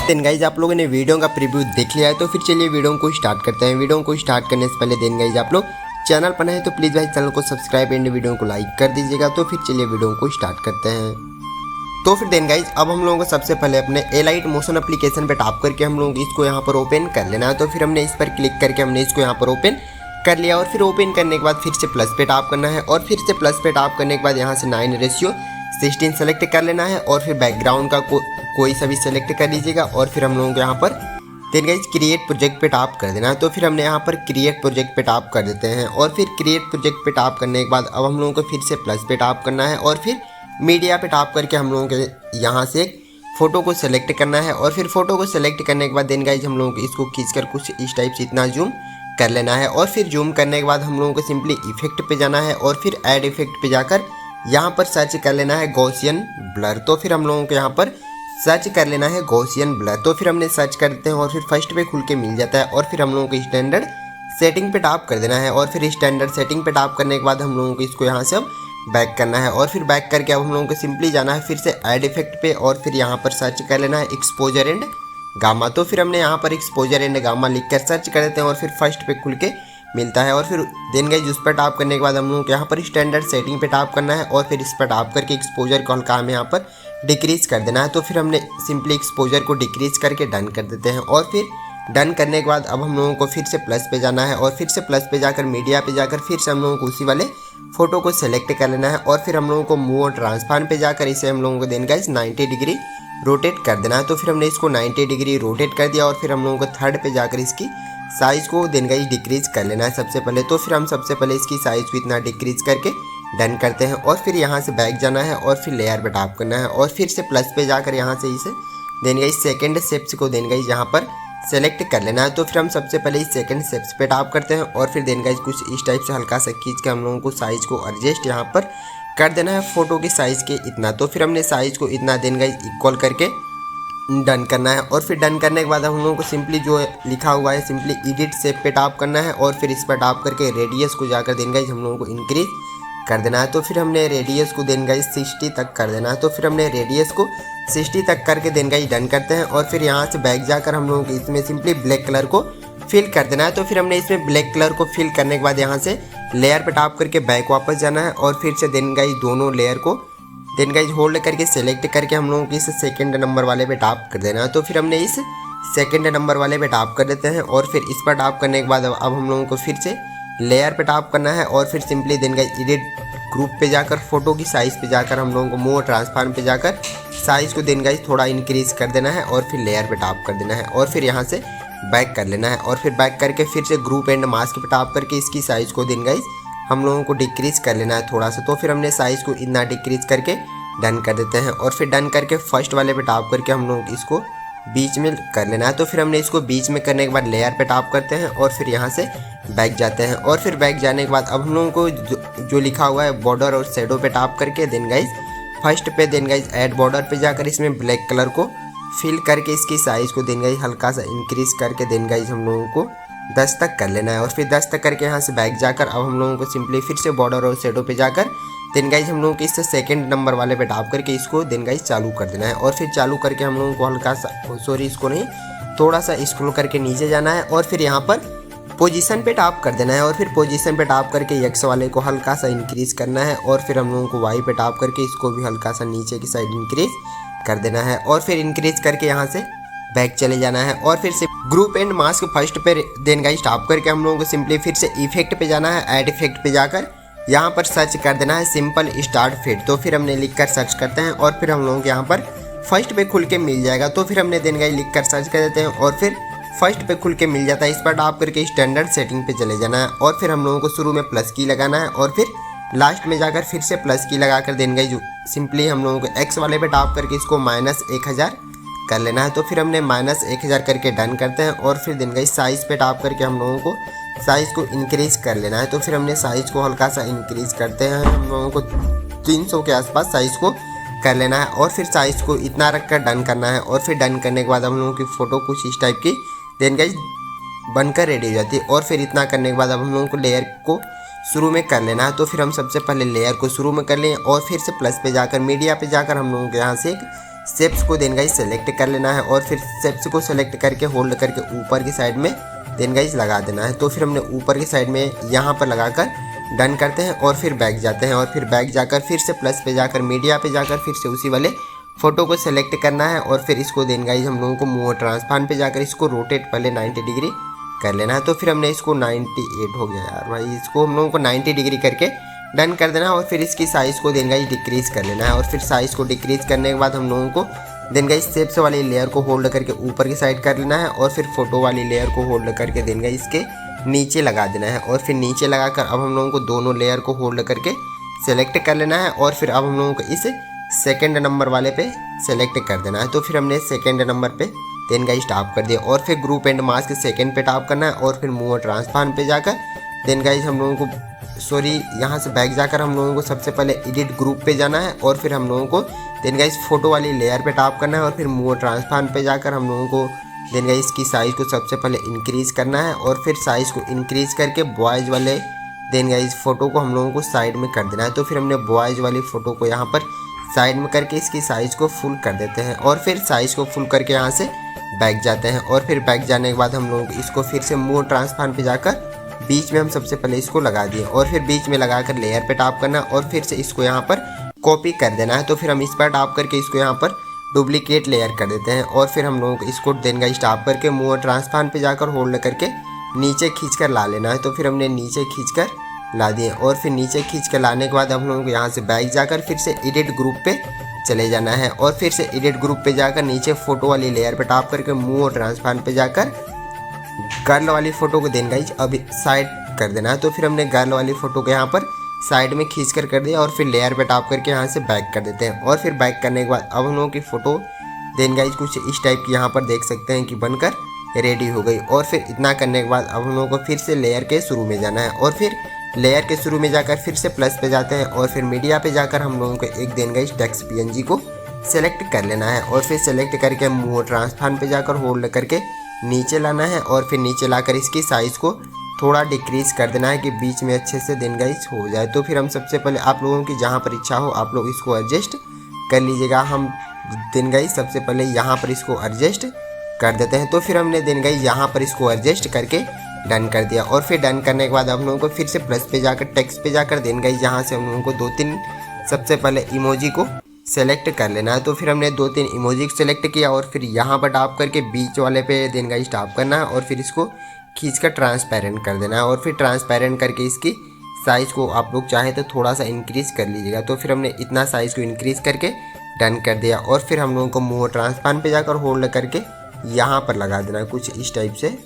Then guys आप लोगों ने वीडियो का प्रीव्यू देख लिया है, तो फिर चलिए वीडियो को स्टार्ट करते हैं। वीडियो को स्टार्ट करने से पहले देन गाइज आप लोग चैनल पर नए हैं तो प्लीज़ भाई चैनल को सब्सक्राइब एंड वीडियो को लाइक कर दीजिएगा। तो फिर चलिए वीडियो को स्टार्ट करते हैं। तो फिर देन गाइज अब हम लोगों को सबसे पहले अपने एलाइट मोशन एप्लीकेशन पे टैप करके हम लोग इसको यहाँ पर ओपन कर लेना है। तो फिर हमने इस पर क्लिक करके हमने इसको यहाँ पर ओपन कर लिया और फिर ओपन करने के बाद फिर से प्लस पे टैप करना है और फिर से प्लस पे टैप करने के बाद यहाँ से 9:16 सेलेक्ट कर लेना है और फिर बैकग्राउंड का कोई सा भी सेलेक्ट कर लीजिएगा और फिर हम लोगों को यहाँ पर देन गाइज क्रिएट प्रोजेक्ट पे टैप कर देना है। तो फिर हमने यहाँ पर क्रिएट प्रोजेक्ट पे टैप कर देते हैं और फिर क्रिएट प्रोजेक्ट पे टैप करने के बाद अब हम लोगों को फिर से प्लस पे टैप करना है और फिर मीडिया पे टैप करके हम लोगों के यहाँ से एक फ़ोटो को सेलेक्ट करना है और फिर फोटो को सेलेक्ट करने के बाद देन गाइज हम लोगों को इसको खींचकर कुछ इस टाइप से इतना जूम कर लेना है और फिर जूम करने के बाद हम लोगों को सिंपली इफेक्ट पे जाना है और फिर ऐड इफेक्ट पे जाकर यहाँ पर सर्च कर लेना है गॉसियन ब्लर। तो फिर हम लोगों को यहाँ पर सर्च कर लेना है गॉसियन ब्लर। तो फिर हमने सर्च कर देते हैं और फिर फर्स्ट पे खुल के मिल जाता है और फिर हम लोगों को स्टैंडर्ड सेटिंग पे टैप कर देना है और फिर स्टैंडर्ड सेटिंग पे टैप करने के बाद हम लोगों को इसको यहाँ से अब बैक करना है और फिर बैक करके अब हम लोगों को सिंपली जाना है फिर से ऐड इफेक्ट पे और फिर यहाँ पर सर्च कर लेना है एक्सपोजर एंड गामा। तो फिर हमने यहाँ पर एक्सपोजर एंड गामा लिख कर सर्च कर देते हैं और फिर फर्स्ट पे खुल के मिलता है और फिर देन गाइज उस पर टैप करने के बाद हम लोगों को यहाँ पर स्टैंडर्ड सेटिंग पे टैप करना है और फिर इस पर टैप करके एक्सपोजर को हल्का हमें यहाँ पर डिक्रीज कर देना है। तो फिर हमने सिंपली एक्सपोजर को डिक्रीज करके डन कर देते हैं और फिर डन करने के बाद अब हम लोगों को फिर से प्लस पे जाना है और फिर से प्लस पे जाकर मीडिया पे जाकर फिर से हम लोगों को उसी वाले फोटो को सेलेक्ट कर लेना है और फिर हम लोगों को मूव और ट्रांसफॉर्म पे जाकर इसे हम लोगों को देन गाइज 90 डिग्री रोटेट कर देना है। तो फिर हमने इसको 90 डिग्री रोटेट कर दिया और फिर हम लोगों को थर्ड पे जाकर इसकी साइज़ को देन गाइज डिक्रीज कर लेना है सबसे पहले। तो फिर हम सबसे पहले इसकी साइज़ को इतना डिक्रीज करके डन करते हैं और फिर यहाँ से बैक जाना है और फिर लेयर पे टैप करना है और फिर से प्लस पे जाकर यहाँ से इसे देन गाइज सेकेंड स्टेप्स को देन गाइज यहाँ पर सेलेक्ट कर लेना है। तो फिर हम सबसे पहले इस सेकंड स्टेप्स पे टैप करते हैं और फिर देन गाइज कुछ इस टाइप से हल्का सा खींच के हम लोगों को साइज़ को एडजस्ट यहाँ पर कर देना है फोटो की साइज़ के इतना। तो फिर हमने साइज़ को इतना देन गाइज इक्वल करके डन करना है और फिर डन करने के बाद हम लोगों को सिंपली जो लिखा हुआ है सिंपली एडिट शेप पे टैप करना है और फिर इस पर टैप करके रेडियस को जाकर देन गाइज हम लोगों को इंक्रीज कर देना है। तो फिर हमने रेडियस को देन गाइज 60 तक कर देना है। तो फिर हमने रेडियस को 60 तक करके देन गाइज डन करते हैं और फिर यहाँ से बैक जाकर हम लोगों को इसमें सिंपली ब्लैक कलर को फिल कर देना है। तो फिर हमने इसमें ब्लैक कलर को फिल करने के बाद यहाँ से लेयर पे टैप करके बैक वापस जाना है और फिर से देन गाइज दोनों लेयर को देन गाइज होल्ड करके सेलेक्ट करके हम लोगों को इस सेकंड नंबर वाले पे टैप कर देना है। तो फिर हमने इस सेकंड नंबर वाले पे टैप कर देते हैं और फिर इस पर टैप करने के बाद अब हम लोगों को फिर से लेयर पे टैप करना है और फिर simply then guys edit group पे जाकर फोटो की साइज़ पे जाकर हम लोगों को मूव ट्रांसफॉर्म पे जाकर साइज़ को देन गाइज थोड़ा इंक्रीज कर देना है और फिर लेयर पे टैप कर देना है और फिर यहाँ से बैक कर लेना है और फिर बैक करके फिर से ग्रुप एंड मास्क पे टैप करके इसकी साइज़ को देन गाइज हम लोगों को डिक्रीज कर लेना है थोड़ा सा। तो फिर हमने साइज़ को इतना डिक्रीज करके डन कर देते हैं और फिर डन करके फर्स्ट वाले पे टैप करके हम लोग इसको बीच में कर लेना है। तो फिर हमने इसको बीच में करने के बाद लेयर पे टैप करते हैं और फिर यहाँ से बैक जाते हैं और फिर बैक जाने के बाद अब हम लोगों को जो लिखा हुआ है बॉर्डर और शेडो पे टैप करके देन गाइज फर्स्ट पे देन गाइज ऐड बॉर्डर पे जाकर इसमें ब्लैक कलर को फिल करके इसकी साइज़ को देन गाइज हल्का सा इंक्रीज करके देन गाइज हम लोगों को 10 तक कर लेना है और फिर 10 तक करके यहाँ से बैक जाकर अब हम लोगों को सिंपली फिर से बॉर्डर और शेडो पे जाकर देन गाइज हम लोगों को इससे सेकंड नंबर वाले पे टैप करके इसको देन गाइज चालू कर देना है और फिर चालू करके हम लोगों को हल्का सा सॉरी इसको नहीं थोड़ा सा स्क्रॉल करके नीचे जाना है और फिर यहाँ पर पोजीशन पे टैप कर देना है और फिर पोजीशन पे टैप करके एक्स वाले को हल्का सा इंक्रीज करना है और फिर हम लोगों को वाई पे टैप करके इसको भी हल्का सा नीचे की साइड इंक्रीज कर देना है और फिर इंक्रीज करके यहाँ से बैक चले जाना है और फिर से ग्रुप एंड मास्क फर्स्ट पे देन गाइज टैप करके हम लोगों को सिंपली फिर से इफेक्ट पे जाना है ऐड इफेक्ट पे जाकर यहाँ पर सर्च कर देना है सिंपल स्टार्ट फिट। तो फिर हमने लिख कर सर्च करते हैं और फिर हम लोगों को यहाँ पर फर्स्ट पे खुल के मिल जाएगा। तो फिर हमने देन गाइज लिख कर सर्च कर देते हैं और फिर फर्स्ट पे खुल के मिल जाता है। इस पर टैप करके स्टैंडर्ड सेटिंग पे चले जाना है और फिर हम लोगों को शुरू में प्लस की लगाना है और फिर लास्ट में जाकर फिर से प्लस की लगा कर देन गाइज सिंपली हम लोगों को एक्स वाले पे टैप करके इसको -1000 कर लेना है। तो फिर हमने -1000 करके डन करते हैं और फिर देन गाइज साइज़ पे टैप करके हम लोगों को साइज़ को इंक्रीज कर लेना है। तो फिर हमने साइज़ को हल्का सा इंक्रीज करते हैं हम लोगों को 300 के आसपास साइज़ को कर लेना है और फिर साइज़ को इतना रख कर डन करना है और फिर डन करने के बाद हम लोगों की फ़ोटो कुछ इस टाइप की देन गाइज बनकर रेडी हो जाती है और फिर इतना करने के बाद अब हम लोगों को लेयर को शुरू में कर लेना है। तो फिर हम सबसे पहले लेयर को शुरू में कर लें और फिर से प्लस पे जाकर मीडिया पे जाकर हम लोगों को यहाँ से एक शेप्स को देन गाइस सेलेक्ट कर लेना है और फिर शेप्स को सेलेक्ट करके होल्ड करके ऊपर की साइड में देन गाइस लगा देना है। तो फिर हमने ऊपर की साइड में यहाँ पर लगाकर डन करते हैं और फिर बैक जाते हैं और फिर बैक जाकर फिर से प्लस पे जाकर मीडिया पे जाकर फिर से उसी वाले फ़ोटो को सेलेक्ट करना है और फिर इसको देन गाइस हम लोगों को मूव ट्रांसफॉर्म पे जाकर इसको रोटेट पहले 90 डिग्री कर लेना है। तो फिर हमने इसको 98 हो गया यार भाई, इसको हम लोगों को 90 डिग्री करके डन कर देना है और फिर इसकी साइज़ को देन गाइस डिक्रीज़ कर लेना है और फिर साइज़ को डिक्रीज़ करने के बाद हम लोगों को देन गाइस शेप्स वाली लेयर को होल्ड करके ऊपर की साइड कर लेना है और फिर फोटो वाली लेयर को होल्ड करके देन गाइस इसके नीचे लगा देना है और फिर नीचे लगाकर अब हम लोगों को दोनों लेयर को होल्ड करके सेलेक्ट कर लेना है और फिर अब हम लोगों को इस सेकंड नंबर वाले पे सेलेक्ट कर देना है। तो फिर हमने सेकंड नंबर पे देन गाइस टैप कर दिया और फिर ग्रुप एंड मास्क सेकंड पे टैप करना है और फिर मूव ट्रांसफॉर्म पे जाकर देन गाइस हम लोगों को यहाँ से बैक जाकर हम लोगों को सबसे पहले एडिट ग्रुप पे जाना है और फिर हम लोगों को देन गाइस फोटो वाली लेयर पे टैप करना है और फिर मूव ट्रांसफॉर्म पे जाकर हम लोगों को देन गाइस इसकी साइज़ को सबसे पहले इंक्रीज़ करना है और फिर साइज़ को इंक्रीज़ करके बॉयज़ वाले देन गाइस फ़ोटो को हम लोगों को साइड में कर देना है। तो फिर हमने बॉयज़ वाली फ़ोटो को यहाँ पर साइड में करके इसकी साइज़ को फुल कर देते हैं और फिर साइज़ को फुल करके यहाँ से बैक जाते हैं और फिर बैक जाने के बाद हम लोगों को इसको फिर से मूव ट्रांसफॉर्म पे जाकर बीच में हम सबसे पहले इसको लगा दिए और फिर बीच में लगाकर लेयर पे टैप करना और फिर से इसको यहाँ पर कॉपी कर देना है। तो फिर हम इस पर टैप करके इसको यहाँ पर डुप्लीकेट लेयर कर देते हैं और फिर हम लोगों को इसको देन गाइस टैप करके मूव ट्रांसफॉर्म पे जाकर होल्ड करके नीचे खींच कर ला लेना है। तो फिर हमने नीचे खींच कर ला दिए और फिर नीचे खींच कर लाने के बाद हम लोगों को यहाँ से बैक जाकर फिर से एडिट ग्रुप पे चले जाना है और फिर से एडिट ग्रुप पे जाकर नीचे फोटो वाली लेयर पे टैप करके मूव ट्रांसफॉर्म पे जाकर गर्ल वाली फ़ोटो को देन गाइस अब साइड कर देना है। तो फिर हमने गर्ल वाली फ़ोटो को यहाँ पर साइड में खींच कर दिया और फिर लेयर पे टैप करके यहाँ से बैक कर देते हैं और फिर बैक करने के बाद अब हम लोगों की फ़ोटो देन गाइस कुछ इस टाइप की यहाँ पर देख सकते हैं कि बनकर रेडी हो गई। और फिर इतना करने के बाद अब हम लोगों को फिर से लेयर के शुरू में जाना है और फिर लेयर के शुरू में जाकर फिर से प्लस पे जाते हैं और फिर मीडिया पे जाकर हम लोगों को एक देन गाइस टेक्स्ट PNG को सेलेक्ट कर लेना है और फिर सेलेक्ट करके मूव ट्रांसफॉर्म पे जाकर होल्ड करके नीचे लाना है और फिर नीचे लाकर इसकी साइज़ को थोड़ा डिक्रीज़ कर देना है कि बीच में अच्छे से देन गाइस हो जाए। तो फिर हम सबसे पहले आप लोगों की जहाँ पर इच्छा हो आप लोग इसको एडजस्ट कर लीजिएगा। हम देन गाइस सबसे पहले यहाँ पर इसको एडजस्ट कर देते हैं। तो फिर हमने देन गाइस यहाँ पर इसको एडजस्ट करके डन कर दिया और फिर डन करने के बाद हम लोगों को फिर से प्लस पे जाकर टेक्स्ट पे जाकर देन गाइस यहाँ से हम लोगों को 2-3 सबसे पहले इमोजी को सेलेक्ट कर लेना है। तो फिर हमने 2-3 इमोजी सेलेक्ट किया और फिर यहाँ पर टैप करके बीच वाले पे देन गाइस टैप करना है और फिर इसको खींचकर ट्रांसपेरेंट कर देना है और फिर ट्रांसपेरेंट करके इसकी साइज़ को आप लोग चाहे तो थोड़ा सा इंक्रीज़ कर लीजिएगा। तो फिर हमने इतना साइज़ को इंक्रीज़ करके डन कर दिया और फिर हम लोगों को मूव ट्रांसफॉर्म पे जाकर होल्ड करके यहाँ पर लगा देना है कुछ इस टाइप से,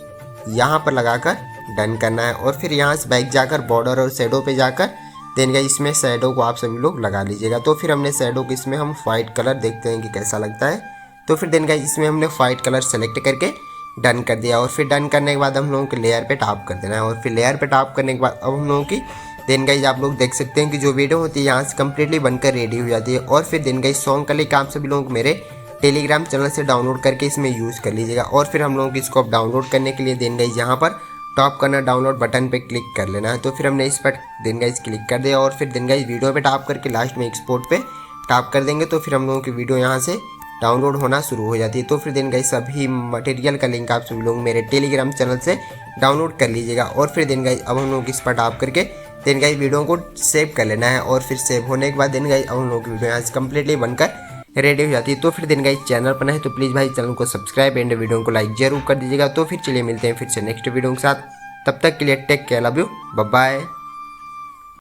यहाँ पर लगाकर डन करना है और फिर यहाँ से बैक जाकर बॉर्डर और शेडो पे जाकर देन गाइस इसमें शेडो को आप सभी लोग लगा लीजिएगा। तो फिर हमने शेडो को इसमें हम वाइट कलर देखते हैं कि कैसा लगता है। तो फिर देन गाइस इसमें हमने वाइट कलर सेलेक्ट करके डन कर दिया और फिर डन करने के बाद हम लोगों के लेयर पे टैप कर देना है और फिर लेयर पे टैप करने के बाद अब हम लोगों की देन गाइस आप लोग देख सकते हैं कि जो वीडियो होती है यहाँ से कम्प्लीटली बनकर रेडी हो जाती है। और फिर देन गाइस सॉन्ग का लिंक आप सभी लोग मेरे टेलीग्राम चैनल से डाउनलोड करके इसमें यूज़ कर लीजिएगा। और फिर हम लोगों की इसको अब डाउनलोड करने के लिए देन गाइस यहाँ पर टॉप करना डाउनलोड बटन पे क्लिक कर लेना है। तो फिर हमने इस पर देन गाइस क्लिक कर दिया और फिर देन गाइस वीडियो पे टैप करके लास्ट में एक्सपोर्ट पे टैप कर देंगे तो फिर हम लोगों की वीडियो यहाँ से डाउनलोड होना शुरू हो जाती है। तो फिर देन गाइस सभी मटेरियल का लिंक आप सभी लोग मेरे टेलीग्राम चैनल से डाउनलोड कर लीजिएगा। और फिर देन गाइस अब हम लोग इस पर टैप करके देन गाइस वीडियो को सेव कर लेना है और फिर सेव होने के बाद देन गाइस अब हम लोग की वीडियो यहाँ से कम्प्लीटली बनकर रेडी हो जाती है। तो फिर देन गाइस चैनल पर है तो प्लीज़ भाई चैनल को सब्सक्राइब एंड वीडियो को लाइक जरूर कर दीजिएगा। तो फिर चलिए मिलते हैं फिर से नेक्स्ट वीडियो के साथ, तब तक के लिए take care, love you, bye bye.